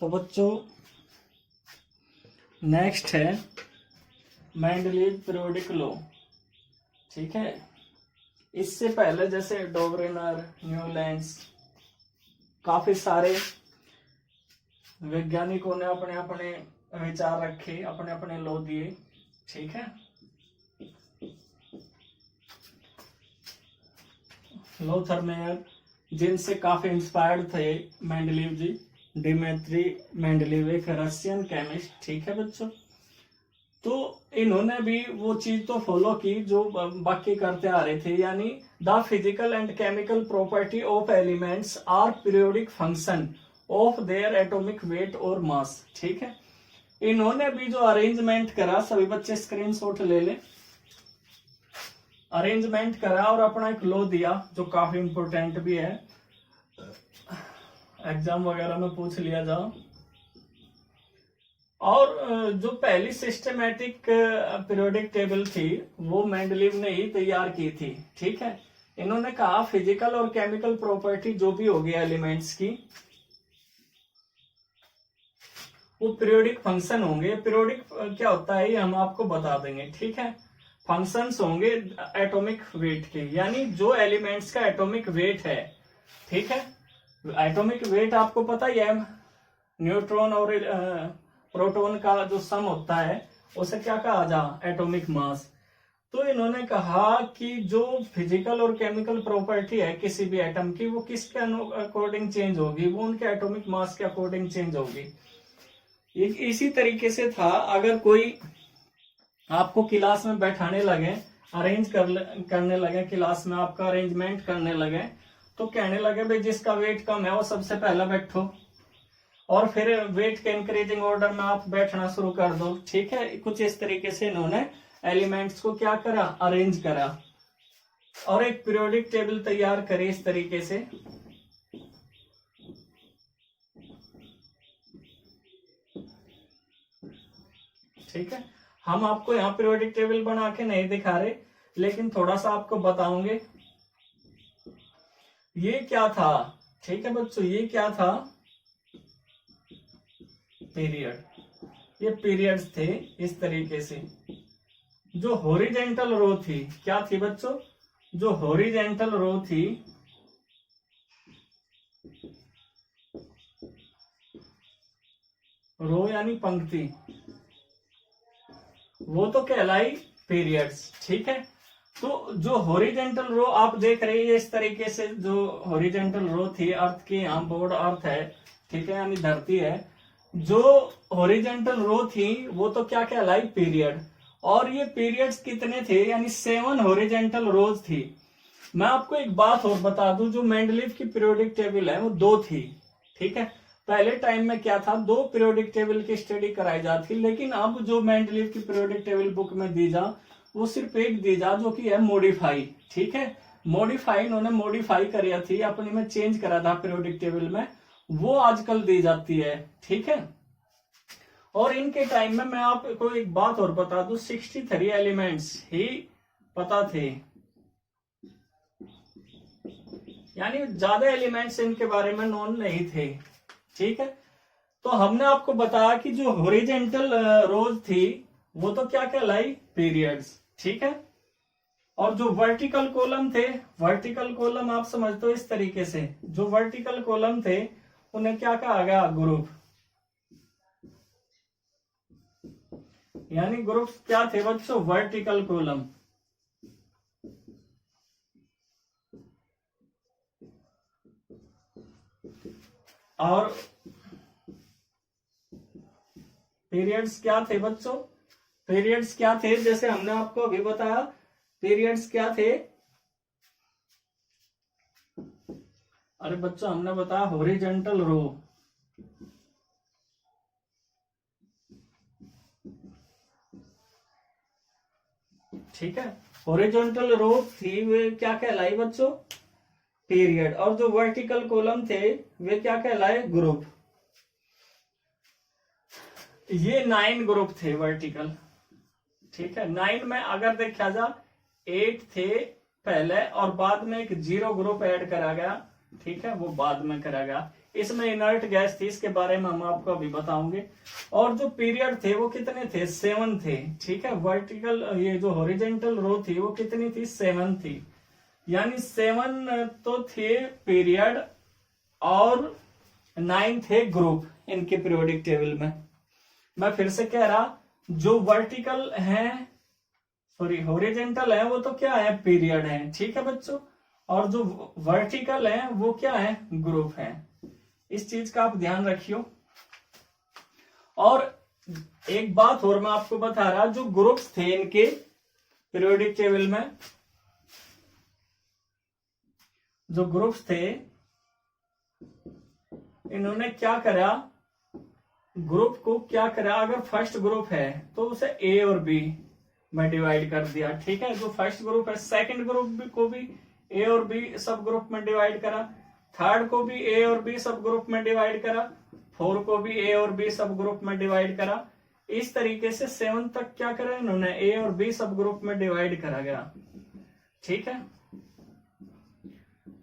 तो बच्चों नेक्स्ट है मेंडलीव पीरियोडिक लॉ। ठीक है, इससे पहले जैसे डोबरेनर, न्यूलैंड्स, काफी सारे वैज्ञानिकों ने अपने अपने विचार रखे, अपने अपने लॉ दिए। ठीक है, लोथर मेयर जिनसे काफी इंस्पायर्ड थे मेंडलीव जी, डिमित्री मेंडलीव एक रशियन केमिस्ट। ठीक है बच्चों, तो इन्होंने भी वो चीज तो फॉलो की जो बाकी करते आ रहे थे, यानी the physical and chemical property of elements are periodic function of their atomic weight और मास। ठीक है, इन्होंने भी जो अरेंजमेंट करा, सभी बच्चे स्क्रीनशॉट ले लें, अरेंजमेंट करा और अपना एक लॉ दिया जो काफी इंपोर्टेंट भी है, एग्जाम वगैरह में पूछ लिया जाओ। और जो पहली सिस्टमेटिक पीरियोडिक टेबल थी वो मेंडलीव ने ही तैयार की थी। ठीक है, इन्होंने कहा फिजिकल और केमिकल प्रॉपर्टी जो भी होगी एलिमेंट्स की वो पीरियोडिक फंक्शन होंगे। पीरियोडिक क्या होता है ये हम आपको बता देंगे। ठीक है, फंक्शंस होंगे एटॉमिक वेट के, यानी जो एलिमेंट्स का एटॉमिक वेट है। ठीक है, एटॉमिक वेट आपको पता ही है, न्यूट्रॉन और प्रोटॉन का जो सम होता है उसे क्या कहा जा, एटॉमिक मास। तो इन्होंने कहा कि जो फिजिकल और केमिकल प्रॉपर्टी है किसी भी एटम की वो किसके अकॉर्डिंग चेंज होगी, वो उनके एटॉमिक मास के अकॉर्डिंग चेंज होगी। इसी तरीके से था, अगर कोई आपको क्लास में बैठाने लगे, करने लगे, क्लास में आपका अरेंजमेंट करने लगे, तो कहने लगे भाई जिसका वेट कम है वो सबसे पहले बैठो, और फिर वेट के इंक्रीजिंग ऑर्डर में आप बैठना शुरू कर दो। ठीक है, कुछ इस तरीके से इन्होंने एलिमेंट्स को क्या करा, अरेंज करा और एक पीरियोडिक टेबल तैयार करी इस तरीके से। ठीक है, हम आपको यहाँ पीरियोडिक टेबल बना के नहीं दिखा रहे, लेकिन थोड़ा सा आपको बताऊंगे ये क्या था। ठीक है बच्चों, ये क्या था, पीरियड। ये पीरियड्स थे इस तरीके से। जो हॉरिजेंटल रो थी, क्या थी बच्चों, जो हॉरिजेंटल रो थी रो यानी पंक्ति, वो तो कहलाई पीरियड्स। ठीक है, तो जो हॉरिजेंटल रो आप देख रहे हैं इस तरीके से, जो हॉरिजेंटल रो थी अर्थ की, यहाँ बोर्ड अर्थ है, ठीक है, यानी धरती है, जो हॉरिजेंटल रो थी वो तो क्या कहलाई, पीरियड। और ये पीरियड्स कितने थे, यानी 7 हॉरिजेंटल रोज थी। मैं आपको एक बात और बता दूं, जो मेंडलीव की पीरियोडिक टेबल है वो 2 थी। ठीक है, पहले टाइम में क्या था, 2 पीरियोडिक टेबल की स्टडी कराई जाती, लेकिन अब जो मेंडलीव की पीरियोडिक टेबल बुक में दी जा वो सिर्फ एक दी जा, जो कि है मॉडिफाई। ठीक है, मॉडिफाई इन्होंने मॉडिफाई करी थी, अपने में चेंज करा था पीरियोडिक टेबल में, वो आजकल दी जाती है। ठीक है, और इनके टाइम में मैं आपको एक बात और बता दूं, 63 एलिमेंट्स ही पता थे, यानी ज्यादा एलिमेंट्स इनके बारे में नोन नहीं थे। ठीक है, तो हमने आपको बताया कि जो हॉरिजेंटल रोज थी वो तो क्या कहलाई, पीरियड्स। ठीक है, और जो वर्टिकल कॉलम थे, वर्टिकल कॉलम आप समझते हो इस तरीके से, जो वर्टिकल कॉलम थे उन्हें क्या कहा गया, ग्रुप। यानी ग्रुप क्या थे बच्चों, वर्टिकल कॉलम। और पीरियड्स क्या थे बच्चों, पीरियड्स क्या थे, जैसे हमने आपको अभी बताया, पीरियड्स क्या थे, अरे बच्चों हमने बताया हॉरिजेंटल रो, ठीक है, हॉरिजॉन्टल रो थी वे क्या कहलाई बच्चों, पीरियड। और जो वर्टिकल कॉलम थे वे क्या कहलाए, ग्रुप। ये 9 ग्रुप थे वर्टिकल। ठीक है, 9 में अगर देखा जा 8 थे पहले और बाद में एक 0 ग्रुप ऐड करा गया। ठीक है, वो बाद में करा गया। इसमें इनर्ट गैस थी, इसके बारे में हम आपको अभी बताओगे। और जो पीरियड थे वो कितने थे, 7 थे, ठीक है। वर्टिकल ये जो हॉरिजेंटल रो थी वो कितनी थी, 7 थी, यानी 7 तो थे पीरियड और 9 थे ग्रुप इनके पीरियोडिक टेबल में। मैं फिर से कह रहा, जो वर्टिकल है सॉरी हॉरिजेंटल है वो तो क्या है, पीरियड है, ठीक है बच्चों, और जो वर्टिकल है वो क्या है, ग्रुप है। इस चीज का आप ध्यान रखियो। और एक बात और मैं आपको बता रहा, जो ग्रुप्स थे इनके पीरियोडिक टेबल में, जो ग्रुप्स थे इन्होंने क्या करा, ग्रुप को क्या करा, अगर फर्स्ट ग्रुप है तो उसे ए और बी में डिवाइड कर दिया, ठीक है। जो फर्स्ट ग्रुप है सेकंड ग्रुप को भी ए और बी सब ग्रुप में डिवाइड करा, थर्ड को भी ए और बी सब ग्रुप में डिवाइड करा, फोर्थ को भी ए और बी सब ग्रुप में डिवाइड करा। इस तरीके से 7 तक क्या करा इन्होंने, ए और बी सब ग्रुप में डिवाइड करा गया, ठीक है।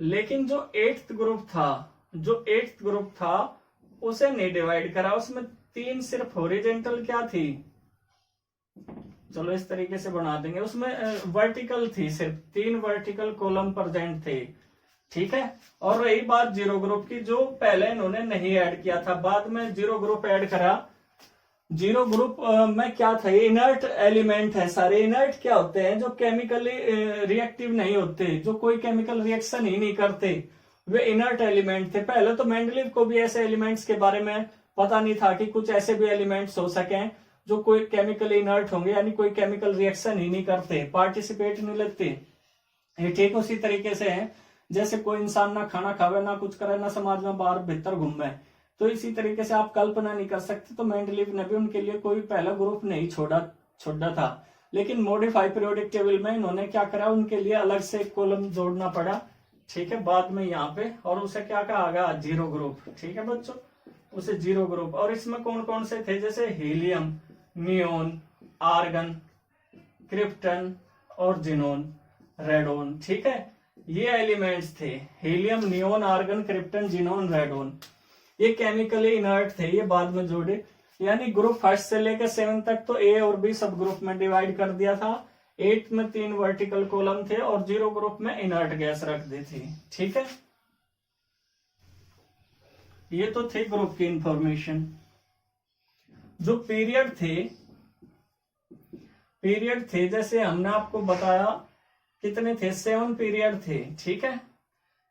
लेकिन जो 8th ग्रुप था उसे नहीं डिवाइड करा, उसमें 3 सिर्फ हॉरिजेंटल क्या थी, चलो इस तरीके से बना देंगे, उसमें वर्टिकल थी, सिर्फ 3 वर्टिकल कॉलम प्रेजेंट थे, ठीक है। और रही बात 0 ग्रुप की, जो पहले इन्होंने नहीं ऐड किया था, बाद में 0 ग्रुप ऐड करा। 0 ग्रुप में क्या था, इनर्ट एलिमेंट है सारे। इनर्ट क्या होते हैं, जो केमिकली रिएक्टिव नहीं होते, जो कोई केमिकल रिएक्शन ही नहीं करते, वे इनर्ट एलिमेंट थे। पहले तो मेंडलीव को भी ऐसे एलिमेंट्स के बारे में पता नहीं था कि कुछ ऐसे भी एलिमेंट्स हो सके जो कोई केमिकल इनर्ट होंगे, यानी कोई केमिकल रिएक्शन ही नहीं करते, पार्टिसिपेट नहीं लेते। ये ठीक उसी तरीके से है जैसे कोई इंसान ना खाना खावे, ना कुछ करे, ना समाज में बाहर भीतर घूमे, तो इसी तरीके से आप कल्पना नहीं कर सकते। तो मेंडलीव ने भी उनके लिए कोई पहला ग्रुप नहीं छोड़ा था। लेकिन मॉडिफाई पीरियोडिक टेबल में इन्होंने क्या करा, उनके लिए अलग से एक कॉलम जोड़ना पड़ा, ठीक है, बाद में यहाँ पे, और उसे क्या कहा गया, 0 ग्रुप, ठीक है बच्चों, उसे 0 ग्रुप। और इसमें कौन कौन से थे, जैसे हीलियम, नियोन, आर्गन, क्रिप्टन और जिनोन, रेडोन, ठीक है, ये एलिमेंट्स थे। Helium, neon, argon, krypton, xenon, radon, ये केमिकली इनर्ट थे, ये बाद में जोड़े। यानी ग्रुप 1 से लेकर 7 तक तो ए और बी सब ग्रुप में डिवाइड कर दिया था। 8 में 3 वर्टिकल कॉलम थे और 0 ग्रुप में इनर्ट गैस रख दी थी, ठीक है। ये तो थे ग्रुप की इंफॉर्मेशन। जो पीरियड थे जैसे हमने आपको बताया कितने थे, 7 पीरियड थे, ठीक है।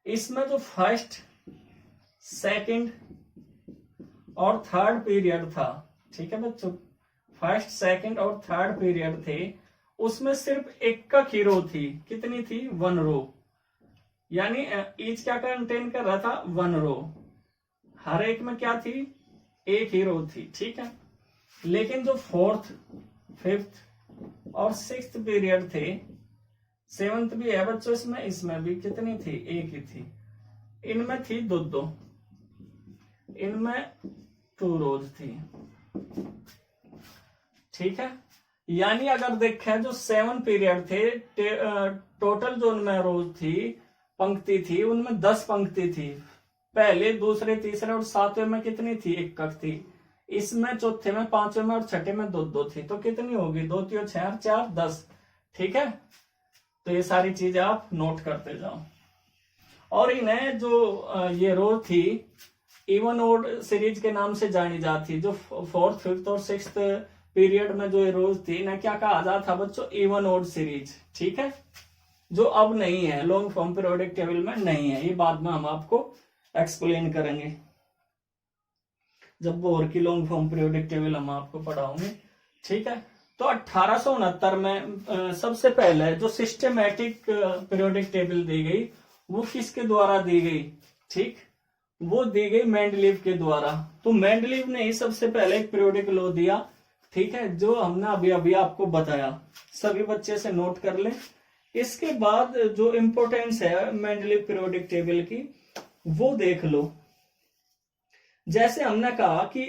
इसमें जो फर्स्ट, सेकंड और थर्ड पीरियड था, ठीक है बच्चों, फर्स्ट, सेकंड और थर्ड पीरियड थे, उसमें सिर्फ एक का ही रो थी, कितनी थी, 1 रो, यानी ईच क्या कंटेन कर रहा था, 1 रो, हर एक में क्या थी, एक ही रो थी, ठीक है। लेकिन जो 4th, 5th और 6th पीरियड थे, 7th भी है बच्चों इसमें भी कितनी थी, एक ही थी, इनमें थी 2, इनमें 2 रोज थी, ठीक है। यानी अगर देखें जो 7 पीरियड थे, टोटल जो उनमें रोज थी, पंक्ति थी, उनमें 10 पंक्ति थी, पहले, दूसरे, तीसरे और 7वें में कितनी थी, 1 थी। इसमें चौथे में, 5वें में और छठे में 2 थी, तो कितनी होगी, 2 3 6 4 10, ठीक है। तो ये सारी चीजें आप नोट करते जाओ। और इन्हें जो ये रो थी, इवन ओड सीरीज के नाम से जानी जाती, जो 4th, 5th और 6th पीरियड में जो ये रोज थी, इन्हें क्या कहा जाता था बच्चों, इवन ओड सीरीज, ठीक है, जो अब नहीं है, लॉन्ग फॉर्म पीरियोडिक टेबल में नहीं है। ये बाद में हम आपको एक्सप्लेन करेंगे जब बोर की लॉन्ग फॉर्म पीरियोडिक टेबल हम आपको पढ़ाओगे, ठीक है। तो 1869 में सबसे पहले जो सिस्टमैटिक पीरियोडिक टेबल दी गई, वो किसके द्वारा दी गई, ठीक, वो दी गई मेंडलीव के द्वारा। तो मेंडलीव ने ही सबसे पहले एक पीरियोडिक लॉ दिया, ठीक है, जो हमने अभी अभी आपको बताया, सभी बच्चे से नोट कर ले। इसके बाद जो इंपॉर्टेंस है मेंडलीव पीरियोडिक टेबल की, वो देख लो। जैसे हमने कहा कि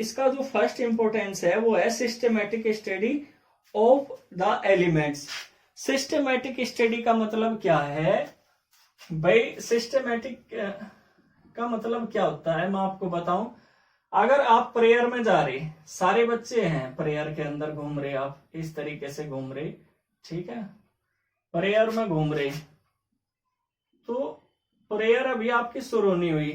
इसका जो फर्स्ट इंपॉर्टेंस है वो है systematic study of the elements. Systematic study का मतलब क्या है भाई, सिस्टमैटिक का मतलब क्या होता है मैं आपको बताऊं। अगर आप प्रेयर में जा रहे, सारे बच्चे हैं प्रेयर के अंदर घूम रहे, आप इस तरीके से घूम रहे, ठीक है, प्रेयर में घूम रहे, तो प्रेयर अभी आपकी शुरू नहीं हुई,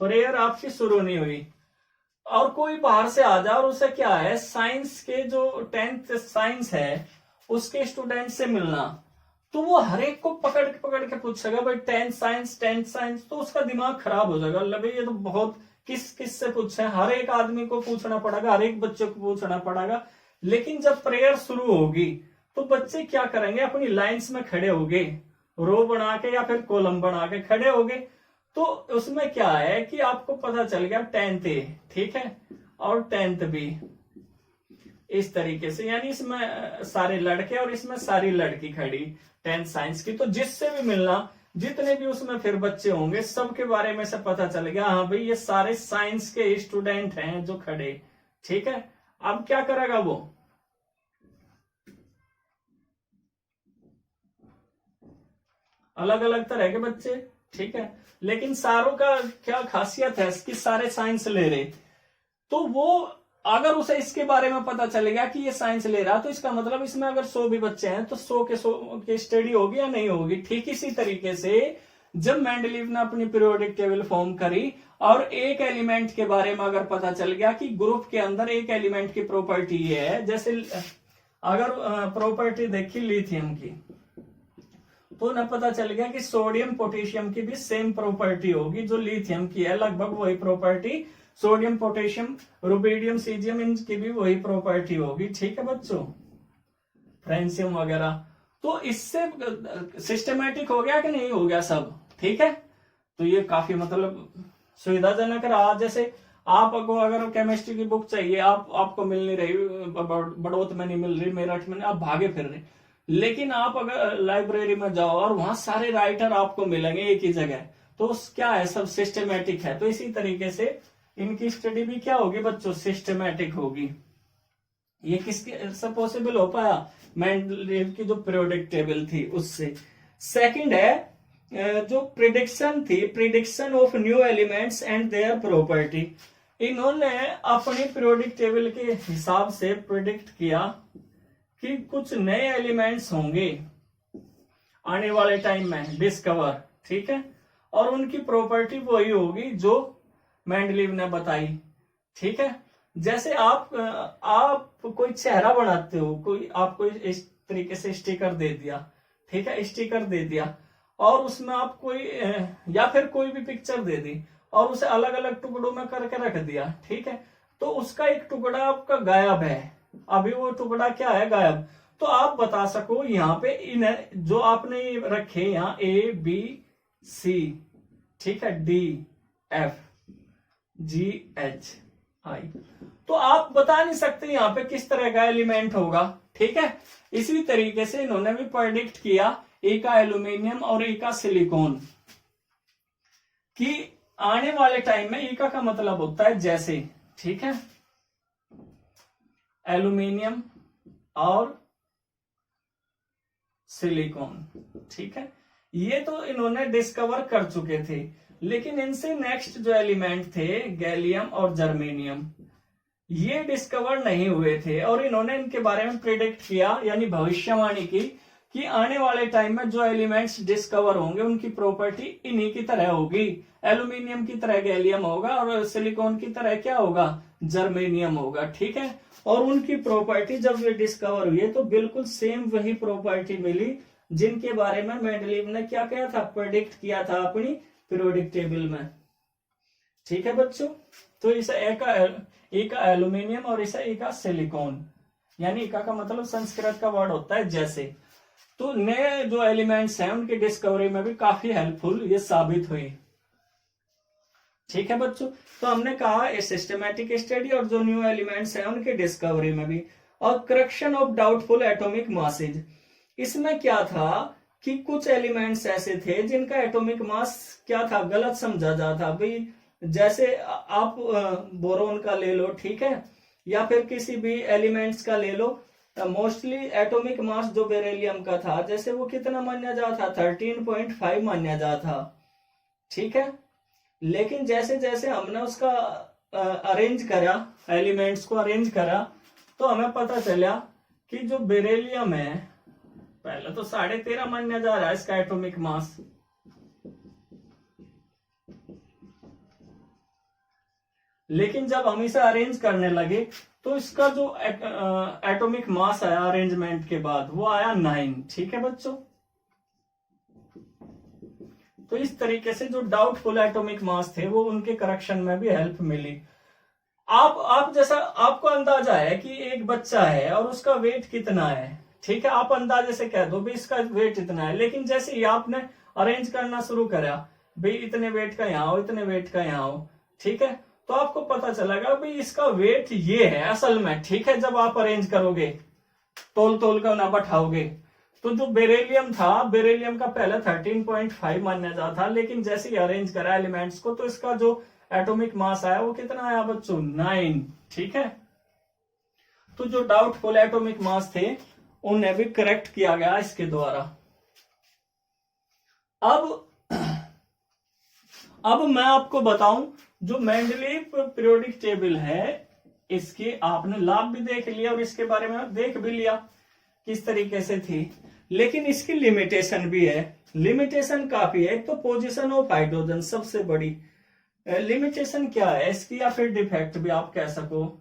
प्रेयर आपकी शुरू नहीं हुई, और कोई बाहर से आ जाए और उसे क्या है, साइंस के जो 10th साइंस है उसके स्टूडेंट से मिलना, तो वो हर एक को पकड़ के पूछेगा भाई 10th साइंस, तो उसका दिमाग खराब हो जाएगा। भाई ये तो बहुत किस से पूछे, हर एक आदमी को पूछना पड़ेगा, हर एक बच्चे को पूछना पड़ेगा। लेकिन जब प्रेयर शुरू होगी तो बच्चे क्या करेंगे, अपनी लाइंस में खड़े होंगे, रो बना के या फिर कॉलम बना के खड़े होंगे। तो उसमें क्या है कि आपको पता चल गया 10th A, ठीक है, और 10th B, इस तरीके से, यानी इसमें सारे लड़के और इसमें सारी लड़की खड़ी 10th साइंस की। तो जिससे भी मिलना, जितने भी उसमें फिर बच्चे होंगे, सबके बारे में से पता चल गया, हाँ भाई ये सारे साइंस के स्टूडेंट हैं जो खड़े, ठीक है। अब क्या करेगा वो, अलग अलग तरह के बच्चे, ठीक है, लेकिन सारों का क्या खासियत है कि सारे साइंस ले रहे, तो वो अगर उसे इसके बारे में पता चलेगा कि ये साइंस ले रहा, तो इसका मतलब इसमें अगर 100 भी बच्चे हैं तो 100 के स्टडी होगी या नहीं होगी। ठीक इसी तरीके से जब मेंडलीव ने अपनी पीरियोडिक टेबल फॉर्म करी और एक एलिमेंट के बारे में अगर पता चल गया कि ग्रुप के अंदर एक एलिमेंट की प्रॉपर्टी है, जैसे अगर प्रॉपर्टी देखी लिथियम की, तो न पता चल गया कि सोडियम पोटेशियम की भी सेम प्रॉपर्टी होगी जो लिथियम की है, लगभग वही property, sodium potassium rubidium caesium इनकी भी वही प्रॉपर्टी होगी, ठीक है बच्चों, फ्रेंसियम वगैरह। तो इससे सिस्टमेटिक हो गया कि नहीं हो गया सब, ठीक है। तो ये काफी मतलब सुविधाजनक रहा। जैसे आपको अगर केमिस्ट्री की बुक चाहिए, आपको मिल नहीं रही, बड़ौत में नहीं मिल रही, मेरठ में नहीं, आप भागे फिर रहे, लेकिन आप अगर लाइब्रेरी में जाओ और वहां सारे राइटर आपको मिलेंगे एक ही जगह, तो क्या है, सब सिस्टमेटिक है। तो इसी तरीके से इनकी स्टडी भी क्या होगी बच्चों, सिस्टमेटिक होगी। ये किसके से पॉसिबल हो पाया, मेंडलीव की जो पीरियोडिक टेबल थी उससे। सेकंड है जो प्रिडिक्शन थी, prediction of new elements and their property. इन्होंने अपनी पीरियोडिक टेबल के हिसाब से प्रिडिक्ट किया कि कुछ नए एलिमेंट्स होंगे आने वाले टाइम में डिस्कवर, ठीक है, और उनकी प्रॉपर्टी वही होगी जो मेंडलीव ने बताई, ठीक है। जैसे आप कोई चेहरा बनाते हो, कोई आपको इस तरीके से स्टिकर दे दिया, ठीक है, स्टिकर दे दिया, और उसमें आप कोई या फिर कोई भी पिक्चर दे दी और उसे अलग अलग टुकड़ों में करके रख दिया, ठीक है, तो उसका एक टुकड़ा आपका गायब है, अभी वो टुकड़ा क्या है, गायब। तो आप बता सको यहाँ पे इन जो आपने रखे यहाँ ABC, ठीक है, DFGHI, तो आप बता नहीं सकते यहाँ पे किस तरह का एलिमेंट होगा, ठीक है। इसी तरीके से इन्होंने भी प्रेडिक्ट किया एक का एल्यूमिनियम और एक का सिलिकॉन, कि आने वाले टाइम में ईका का मतलब होता है जैसे, ठीक है, एल्यूमिनियम और सिलिकॉन, ठीक है, ये तो इन्होंने डिस्कवर कर चुके थे। लेकिन इनसे नेक्स्ट जो एलिमेंट थे गैलियम और जर्मेनियम, ये डिस्कवर नहीं हुए थे, और इन्होंने इनके बारे में प्रेडिक्ट किया, यानी भविष्यवाणी की कि आने वाले टाइम में जो एलिमेंट्स डिस्कवर होंगे उनकी प्रॉपर्टी इन्हीं की तरह होगी, एल्यूमिनियम की तरह गैलियम होगा और सिलिकॉन की तरह क्या होगा, जर्मेनियम होगा, ठीक है। और उनकी प्रॉपर्टी जब ये डिस्कवर हुई तो बिल्कुल सेम वही प्रॉपर्टी मिली जिनके बारे में मेंडलीव ने क्या किया था, प्रेडिक्ट किया था अपनी पीरियोडिक टेबल में, ठीक है बच्चों। तो इसे एक एल्यूमिनियम और इसे एक सिलिकॉन, यानी इका का मतलब संस्कृत का वर्ड होता है जैसे। तो नए जो एलिमेंट्स हैं उनकी डिस्कवरी में भी काफी हेल्पफुल ये साबित हुई, ठीक है बच्चों। तो हमने कहा सिस्टमैटिक स्टडी और जो न्यू एलिमेंट्स हैं उनके डिस्कवरी में भी। और correction of doubtful atomic masses, इसमें क्या था कि कुछ एलिमेंट्स ऐसे थे जिनका एटॉमिक मास क्या था, गलत समझा जाता भाई, जैसे आप बोरोन का ले लो, ठीक है, या फिर किसी भी एलिमेंट्स का ले लो, मोस्टली एटॉमिक मास जो बेरिलियम का था, जैसे वो कितना माना जाता था, 13.5 माना जाता था, ठीक है। लेकिन जैसे जैसे हमने उसका अरेंज करा, एलिमेंट्स को अरेंज करा, तो हमें पता चला कि जो बेरिलियम है, पहले तो 13.5 माना जा रहा है इसका एटॉमिक मास, लेकिन जब हम इसे अरेंज करने लगे तो इसका जो एटॉमिक मास आया अरेंजमेंट के बाद, वो आया 9, ठीक है बच्चों। तो इस तरीके से जो डाउटफुल एटॉमिक मास थे वो उनके करेक्शन में भी हेल्प मिली। आप जैसा आपको अंदाजा है कि एक बच्चा है और उसका वेट कितना है, ठीक है, आप अंदाजे से कह दो भाई इसका वेट इतना है, लेकिन जैसे ही आपने अरेंज करना शुरू करा, भाई इतने वेट का यहाँ हो, इतने वेट का यहाँ हो, ठीक है, तो आपको पता चलेगा भाई इसका वेट ये है असल में, ठीक है। जब आप अरेंज करोगे, तोल तोल कर ना बैठाओगे, तो जो बेरिलियम था, बेरिलियम का पहले 13.5 माना जाता था, लेकिन जैसे ही अरेंज करा एलिमेंट्स को, तो इसका जो एटॉमिक मास आया वो कितना आया बच्चों, 9, ठीक है। तो जो डाउटफुल एटॉमिक मास थे उन्हें भी करेक्ट किया गया इसके द्वारा। अब मैं आपको बताऊं, जो मेंडलीव पीरियोडिक टेबल है, इसके आपने लाभ भी देख लिया और इसके बारे में देख भी लिया किस तरीके से थी, लेकिन इसकी लिमिटेशन भी है। लिमिटेशन काफी है। तो पोजीशन ऑफ हाइड्रोजन सबसे बड़ी लिमिटेशन क्या है इसकी, या फिर डिफेक्ट भी आप कह सको।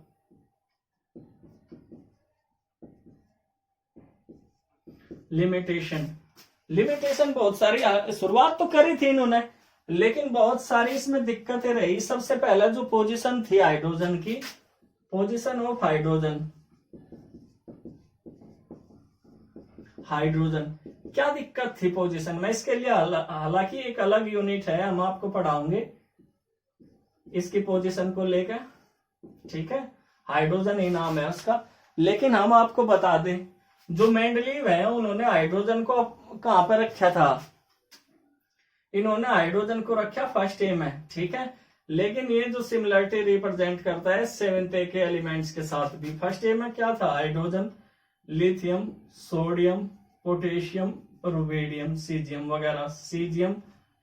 लिमिटेशन बहुत सारी, शुरुआत तो करी थी इन्होंने, लेकिन बहुत सारी इसमें दिक्कतें रही। सबसे पहला जो पोजीशन थी हाइड्रोजन की, पोजीशन ऑफ हाइड्रोजन क्या दिक्कत थी पोजीशन में, इसके लिए हालांकि एक अलग यूनिट है, हम आपको पढ़ाओगे इसकी पोजीशन को लेकर, ठीक है, हाइड्रोजन ही नाम है उसका। लेकिन हम आपको बता दें, जो मेंडलीव है उन्होंने हाइड्रोजन को कहां पर रखा था, इन्होंने हाइड्रोजन को रखा फर्स्ट ए में, ठीक है। लेकिन ये जो सिमिलरिटी रिप्रेजेंट करता है 7th ए के एलिमेंट्स के साथ भी। फर्स्ट ए में क्या था, hydrogen, lithium, sodium, potassium, rubidium, caesium वगैरह, सीजियम,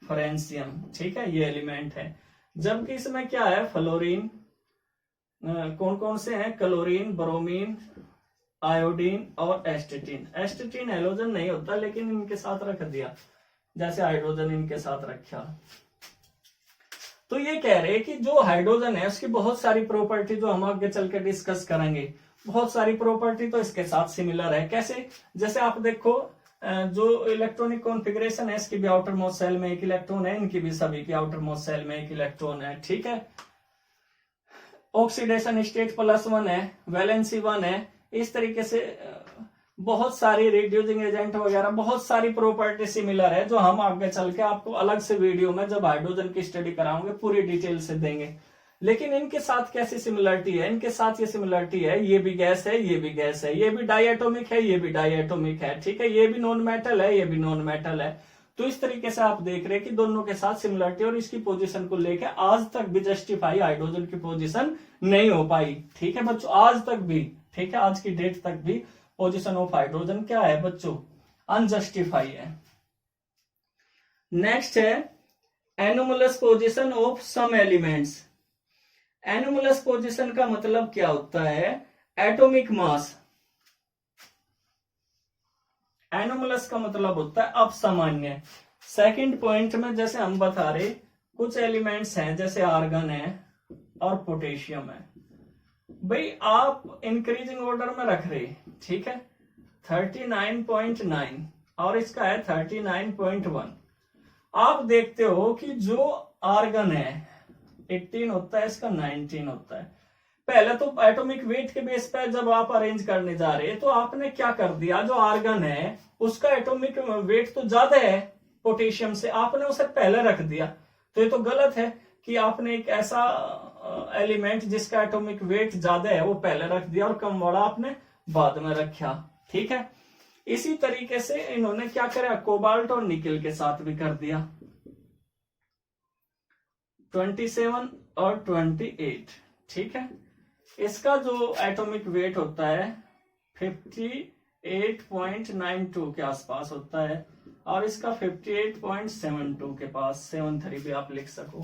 फ्रेंसियम, ठीक है, ये एलिमेंट है। जबकि इसमें क्या है, फ्लोरीन, कौन कौन से हैं, क्लोरीन, ब्रोमीन, आयोडीन और एस्टेटिन। एस्टेटिन हेलोजन नहीं होता, लेकिन इनके साथ रख दिया, जैसे हाइड्रोजन इनके साथ रखा। तो ये कह रहे हैं कि जो हाइड्रोजन है उसकी बहुत सारी प्रॉपर्टी, जो हम आगे चल के डिस्कस करेंगे, बहुत सारी प्रॉपर्टी तो इसके साथ सिमिलर है। कैसे, जैसे आप देखो, जो इलेक्ट्रॉनिक कॉन्फ़िगरेशन है इसकी भी आउटर मोस्ट सेल में एक इलेक्ट्रॉन है, इनकी भी सभी की आउटर मोस्ट सेल में एक इलेक्ट्रॉन है, ठीक है। ऑक्सीडेशन स्टेट +1 है, वैलेंसी 1 है। इस तरीके से बहुत सारी रिड्यूसिंग एजेंट वगैरह, बहुत सारी प्रॉपर्टी सिमिलर है, जो हम आगे चल के आपको अलग से वीडियो में जब हाइड्रोजन की स्टडी कराओगे पूरी डिटेल से देंगे। लेकिन इनके साथ कैसी सिमिलरिटी है, इनके साथ ये सिमिलरिटी है, ये भी गैस है, ये भी गैस है, ये भी डाइएटॉमिक है, ये भी डाइएटॉमिक है, ठीक है, ये भी नॉन मेटल है, ये भी नॉन मेटल है। तो इस तरीके से आप देख रहे हैं कि दोनों के साथ सिमिलरिटी, और इसकी पोजीशन को लेकर आज तक भी जस्टिफाई हाइड्रोजन की पोजीशन नहीं हो पाई, ठीक है बच्चों, आज तक भी, ठीक है, आज की डेट तक भी पोजीशन ऑफ हाइड्रोजन क्या है बच्चों, अनजस्टिफाई है। नेक्स्ट है anomalous position of some elements. Anomalous position का मतलब क्या होता है, एटॉमिक मास। एनोमलस का मतलब होता है असामान्य। सेकंड पॉइंट में जैसे हम बता रहे, कुछ एलिमेंट्स हैं जैसे आर्गन है और पोटेशियम है, भाई आप इंक्रीजिंग ऑर्डर में रख रहे, ठीक है, 39.9 और इसका है 39.1। आप देखते हो कि जो आर्गन है 18 होता है, इसका 19 होता है। पहले तो एटॉमिक वेट के बेस पर जब आप अरेंज करने जा रहे हैं, तो आपने क्या कर दिया, जो आर्गन है उसका एटॉमिक वेट तो ज्यादा है पोटेशियम से, आपने उसे पहले रख दिया। तो ये तो गलत है कि आपने एक ऐसा एलिमेंट जिसका एटॉमिक वेट ज्यादा है वो पहले रख दिया और कम वाला आपने बाद में रखा, ठीक है। इसी तरीके से इन्होंने क्या करा, कोबाल्ट और निकल के साथ भी कर दिया, 27 और 28, ठीक है। इसका जो एटॉमिक वेट होता है 58.92 के आसपास होता है और इसका 58.72 के पास, 73 भी आप लिख सको।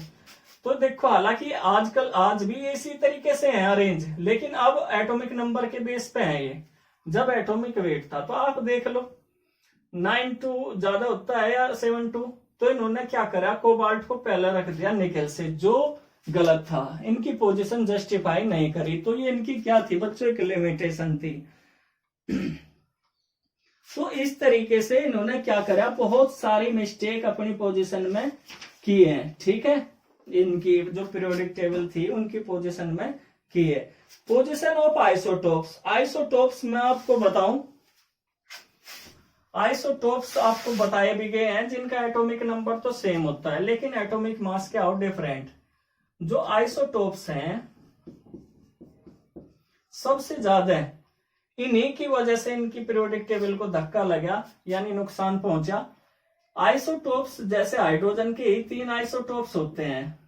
तो देखो हालांकि आजकल आज भी इसी तरीके से है अरेंज, लेकिन अब एटॉमिक नंबर के बेस पे है ये। जब एटॉमिक वेट था तो आप देख लो 92 ज्यादा होता है या 72, तो इन्होंने क्या करा, कोबाल्ट को पहले रख दिया निकेल से, जो गलत था। इनकी पोजीशन जस्टिफाई नहीं करी, तो ये इनकी क्या थी बच्चों, एक लिमिटेशन थी। तो इस तरीके से इन्होंने क्या करा, बहुत सारी मिस्टेक अपनी पोजीशन में की है, ठीक है। इनकी जो पीरियोडिक टेबल थी उनकी पोजीशन में की है। पोजीशन ऑफ आइसोटोप्स, आइसोटोप्स मैं आपको बताऊं, आइसोटोप्स आपको बताए भी गए हैं जिनका एटॉमिक नंबर तो सेम होता है लेकिन एटॉमिक मास क्या हो, डिफरेंट। जो आइसोटोप्स हैं सबसे ज्यादा इन्हीं की वजह से इनकी पीरियोडिक टेबल को धक्का लगा, यानी नुकसान पहुंचा। आइसोटोप्स जैसे हाइड्रोजन के 3 आइसोटोप्स होते हैं,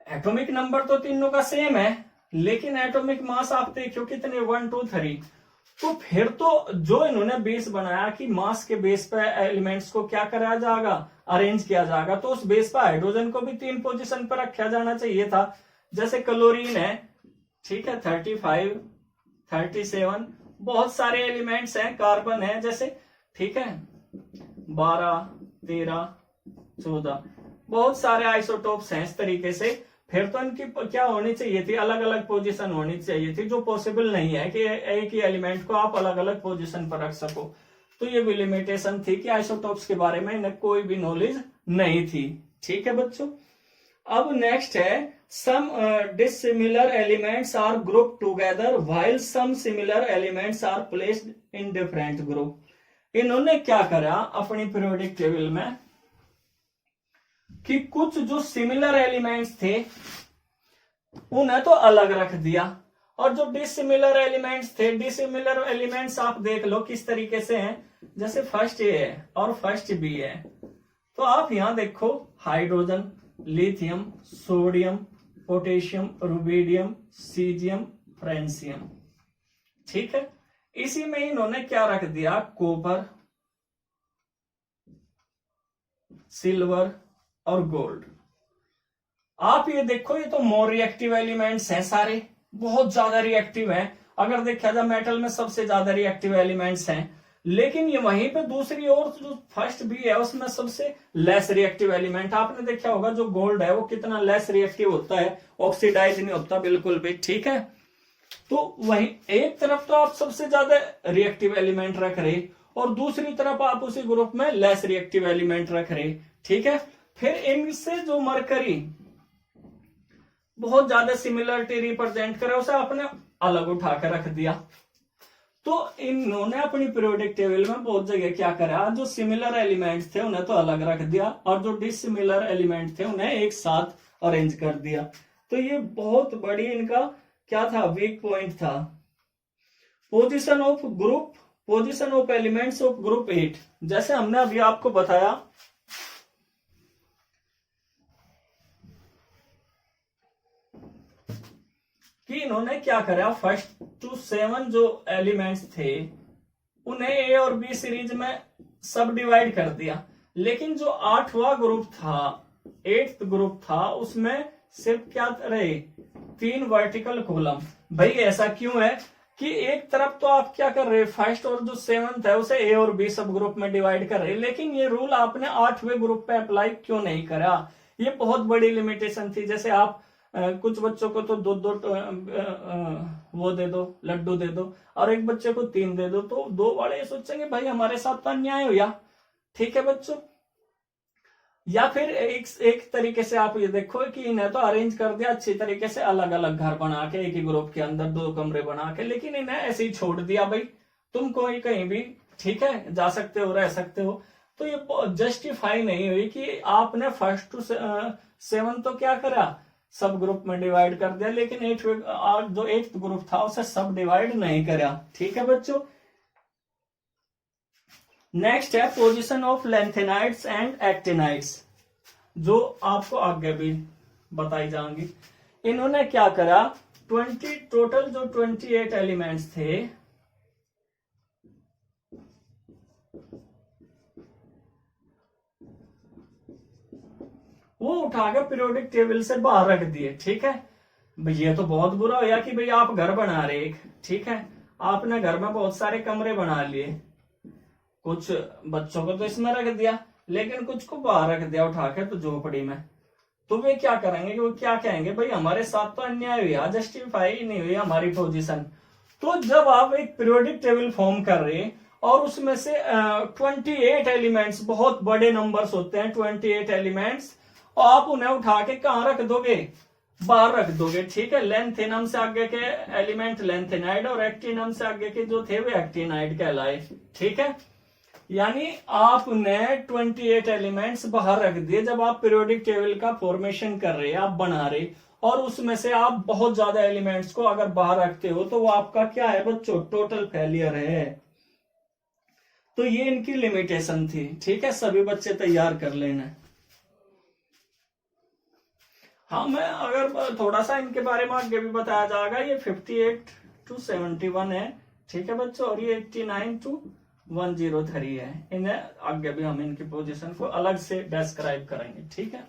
एटॉमिक नंबर तो तीनों का सेम है लेकिन एटॉमिक मास आप देखो कितने, 1 2 3। तो फिर तो जो इन्होंने बेस बनाया कि मास के बेस पर एलिमेंट्स को क्या कराया जाएगा, अरेंज किया जाएगा, तो उस बेस पर हाइड्रोजन को भी 3 पोजीशन पर रखा जाना चाहिए था। जैसे क्लोरीन है, ठीक है, 35 37, बहुत सारे एलिमेंट्स हैं, कार्बन है जैसे, ठीक है, 12 13 14, बहुत सारे आइसोटोप्स हैं इस तरीके से। फिर तो इनकी क्या होनी चाहिए थी, अलग अलग पोजीशन होनी चाहिए थी, जो पॉसिबल नहीं है कि एक ही एलिमेंट को आप अलग अलग पोजीशन पर रख सको। तो ये भी लिमिटेशन थी कि आइसोटोप्स के बारे में इन्हें कोई भी नॉलेज नहीं थी, ठीक है बच्चों। अब नेक्स्ट है, some dissimilar elements are group together while some similar elements are placed in different group. इन्होंने क्या करा अपनी पीरियोडिक टेबल में कि कुछ जो सिमिलर एलिमेंट्स थे उन्हें तो अलग रख दिया, और जो डिसिमिलर एलिमेंट्स थे, डिसिमिलर एलिमेंट्स आप देख लो किस तरीके से हैं, जैसे फर्स्ट ए है और फर्स्ट बी है। तो आप यहां देखो, hydrogen, lithium, sodium, potassium, rubidium, caesium, francium, ठीक है। इसी में इन्होंने क्या रख दिया, कॉपर, सिल्वर और गोल्ड। आप ये देखो, ये तो मोर रिएक्टिव एलिमेंट्स हैं, सारे बहुत ज्यादा रिएक्टिव हैं। अगर देखा जाए मेटल में सबसे ज्यादा रिएक्टिव एलिमेंट्स हैं, लेकिन ये वहीं पे दूसरी ओर जो फर्स्ट भी है उसमें सबसे लेस रिएक्टिव एलिमेंट। आपने देखा होगा जो गोल्ड है वो कितना लेस रिएक्टिव होता है, ऑक्सीडाइज नहीं होता बिल्कुल भी, ठीक है। तो वहीं एक तरफ तो आप सबसे ज्यादा रिएक्टिव एलिमेंट रख रहे और दूसरी तरफ आप उसी ग्रुप में लेस रिएक्टिव एलिमेंट रख रहे, ठीक है। फिर इनसे जो मरकरी बहुत ज्यादा सिमिलरिटी रिप्रेजेंट करे उसे आपने अलग उठा कर रख दिया। तो इन्होंने अपनी पीरियोडिक टेबल में बहुत जगह क्या करा, जो सिमिलर एलिमेंट्स थे उन्हें तो अलग रख दिया और जो डिसिमिलर एलिमेंट थे उन्हें एक साथ अरेंज कर दिया। तो ये बहुत बड़ी इनका क्या था, वीक पॉइंट था। Position of group, position of elements of group 8, जैसे हमने अभी आपको बताया कि इन्होंने क्या करा, फर्स्ट टू 7 जो एलिमेंट्स थे उन्हें ए और बी सीरीज में सब डिवाइड कर दिया, लेकिन जो 8वां ग्रुप था, 8th ग्रुप था, उसमें सिर्फ क्या रहे, 3 वर्टिकल कॉलम। भाई ऐसा क्यों है कि एक तरफ तो आप क्या कर रहे, फर्स्ट और जो 7th है उसे ए और बी सब ग्रुप में डिवाइड कर रहे, लेकिन ये रूल आपने 8वें ग्रुप पे अप्लाई क्यों नहीं करा। ये बहुत बड़ी लिमिटेशन थी। जैसे आप कुछ बच्चों को तो 2 वो दे दो, लड्डू दे दो, और एक बच्चे को 3 दे दो, तो 2 वाले सोचेंगे भाई हमारे साथ तो अन्याय हुआ, ठीक है बच्चों। या फिर एक तरीके से आप ये देखो कि इन्हें तो अरेंज कर दिया अच्छी तरीके से, अलग अलग घर बना के एक ही ग्रुप के अंदर 2 कमरे बना के, लेकिन इन्हें ऐसे ही छोड़ दिया, भाई तुम कोई कहीं भी, ठीक है, जा सकते हो, रह सकते हो। तो ये जस्टिफाई नहीं हुई कि आपने फर्स्ट टू 7 तो क्या करा, सब ग्रुप में डिवाइड कर दिया, लेकिन जो 8th ग्रुप था उसे सब डिवाइड नहीं करा, ठीक है बच्चों। नेक्स्ट है position of lanthanides and actinides, जो आपको आगे भी बताई जाएंगी। इन्होंने क्या करा, टोटल जो 28 एलिमेंट्स थे, वो उठाकर पीरियोडिक टेबल से बाहर रख दिए। ठीक है भाई, ये तो बहुत बुरा होया कि भाई आप घर बना रहे एक, ठीक है, आपने घर में बहुत सारे कमरे बना लिए, कुछ बच्चों को तो इसमें रख दिया, लेकिन कुछ को बाहर रख दिया उठा के तो झोपड़ी में। तो वे क्या करेंगे कि वो क्या कहेंगे, भाई हमारे साथ तो अन्याय हुआ, जस्टिफाई नहीं हुई हमारी पोजीशन। तो जब आप एक पीरियोडिक टेबल फॉर्म कर रहे और उसमें से 28 एलिमेंट्स, बहुत बड़े नंबर्स होते हैं 28 एलिमेंट्स, और आप उन्हें उठा के कहां रख दोगे, बाहर रख दोगे। ठीक है, लेंथेनम से आगे के एलिमेंट लेंथेनाइड और एक्टिनम से आगे के जो थे वे एक्टिनाइड कहलाए। ठीक है, यानी आपने 28 एलिमेंट्स बाहर रख दिए जब आप पीरियोडिक टेबल का फॉर्मेशन कर रहे हैं, आप बना रहे, और उसमें से आप बहुत ज्यादा एलिमेंट्स को अगर बाहर रखते हो तो वो आपका क्या है बच्चों, टोटल फेलियर है। तो ये इनकी लिमिटेशन थी। ठीक है, सभी बच्चे तैयार कर लेना। हाँ, मैं अगर थोड़ा सा इनके बारे में आगे भी बताया जाएगा। ये 58 to 71 है। ठीक है बच्चों, और ये 89 to 103 है। इन्हें आगे भी हम इनकी पोजीशन को अलग से डिस्क्राइब करेंगे। ठीक है।